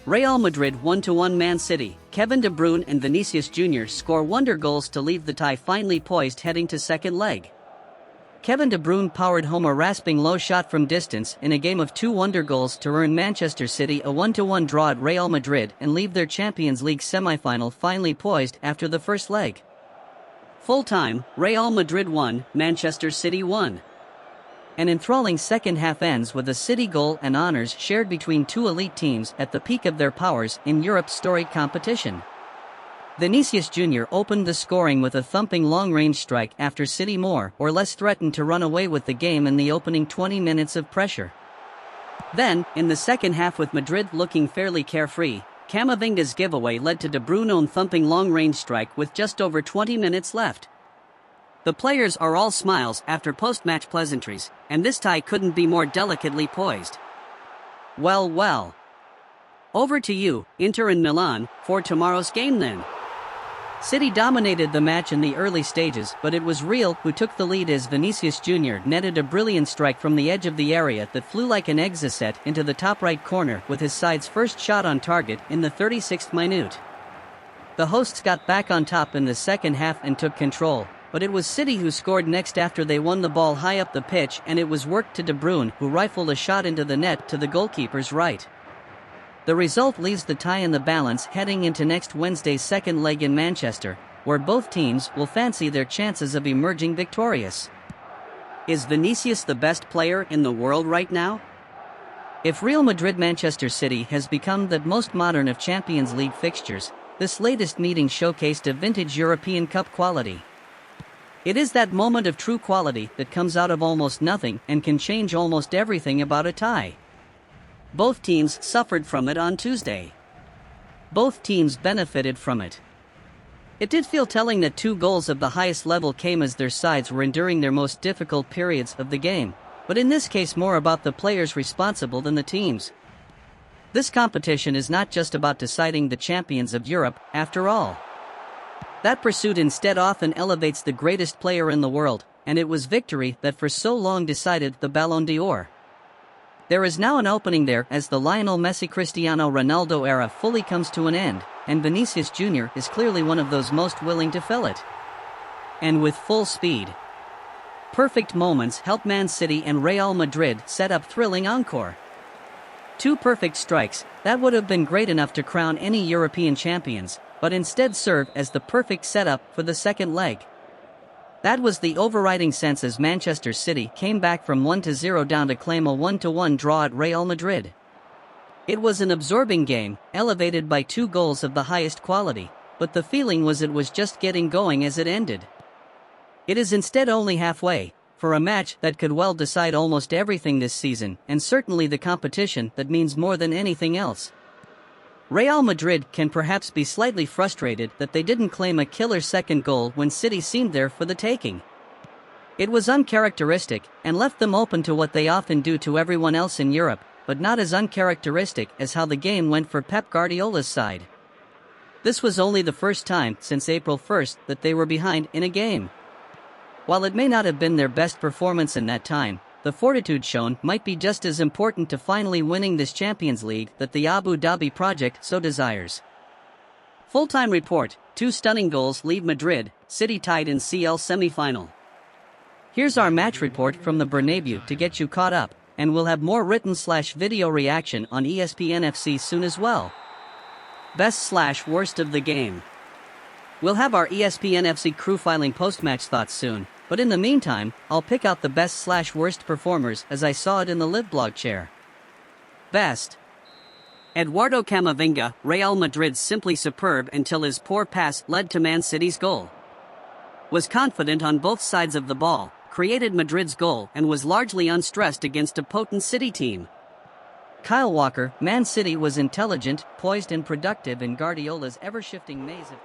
Real Madrid 1-1 Man City. Kevin De Bruyne and Vinicius Jr. score wonder goals to leave the tie finally poised heading to second leg. Kevin De Bruyne powered home a rasping low shot from distance in a game of 2 wonder goals to earn Manchester City a 1-1 draw at Real Madrid and leave their Champions League semi-final finally poised after the first leg. Full time, Real Madrid 1, Manchester City 1. An enthralling second half ends with a City goal and honours shared between two elite teams at the peak of their powers in Europe's storied competition. Vinicius Jr. opened the scoring with a thumping long-range strike after City more or less threatened to run away with the game in the opening 20 minutes of pressure. Then, in the second half with Madrid looking fairly carefree, Camavinga's giveaway led to De Bruyne's own thumping long-range strike with just over 20 minutes left. The players are all smiles after post-match pleasantries, and this tie couldn't be more delicately poised. Well. Over to you, Inter and Milan, for tomorrow's game then. City dominated the match in the early stages, but it was Real who took the lead as Vinicius Jr. netted a brilliant strike from the edge of the area that flew like an exocet into the top right corner with his side's first shot on target in the 36th minute. The hosts got back on top in the second half and took control, but it was City who scored next after they won the ball high up the pitch, and it was worked to De Bruyne who rifled a shot into the net to the goalkeeper's right. The result leaves the tie in the balance heading into next Wednesday's second leg in Manchester, where both teams will fancy their chances of emerging victorious. Is Vinicius the best player in the world right now? If Real Madrid-Manchester City has become the most modern of Champions League fixtures, this latest meeting showcased a vintage European Cup quality. It is that moment of true quality that comes out of almost nothing and can change almost everything about a tie. Both teams suffered from it on Tuesday. Both teams benefited from it. It did feel telling that 2 goals of the highest level came as their sides were enduring their most difficult periods of the game, but in this case more about the players responsible than the teams. This competition is not just about deciding the champions of Europe, after all. That pursuit instead often elevates the greatest player in the world, and it was victory that for so long decided the Ballon d'Or. There is now an opening there as the Lionel Messi-Cristiano Ronaldo era fully comes to an end, and Vinicius Jr. is clearly one of those most willing to fill it. And with full speed. Perfect moments help Man City and Real Madrid set up thrilling encore. 2 perfect strikes, that would have been great enough to crown any European champions, but instead serve as the perfect setup for the second leg. That was the overriding sense as Manchester City came back from 1-0 down to claim a 1-1 draw at Real Madrid. It was an absorbing game, elevated by 2 goals of the highest quality, but the feeling was it was just getting going as it ended. It is instead only halfway, for a match that could well decide almost everything this season, and certainly the competition that means more than anything else. Real Madrid can perhaps be slightly frustrated that they didn't claim a killer second goal when City seemed there for the taking. It was uncharacteristic and left them open to what they often do to everyone else in Europe, but not as uncharacteristic as how the game went for Pep Guardiola's side. This was only the first time since April 1st that they were behind in a game. While it may not have been their best performance in that time, the fortitude shown might be just as important to finally winning this Champions League that the Abu Dhabi project so desires. Full-time report, 2 stunning goals leave Madrid, City tied in CL semi-final. Here's our match report from the Bernabeu to get you caught up, and we'll have more written/video reaction on ESPN FC soon as well. Best/worst of the game. We'll have our ESPN FC crew filing post-match thoughts soon. But in the meantime, I'll pick out the best/worst performers as I saw it in the live blog chair. Best. Eduardo Camavinga, Real Madrid simply superb until his poor pass led to Man City's goal. Was confident on both sides of the ball, created Madrid's goal and was largely unstressed against a potent City team. Kyle Walker, Man City was intelligent, poised and productive in Guardiola's ever-shifting maze of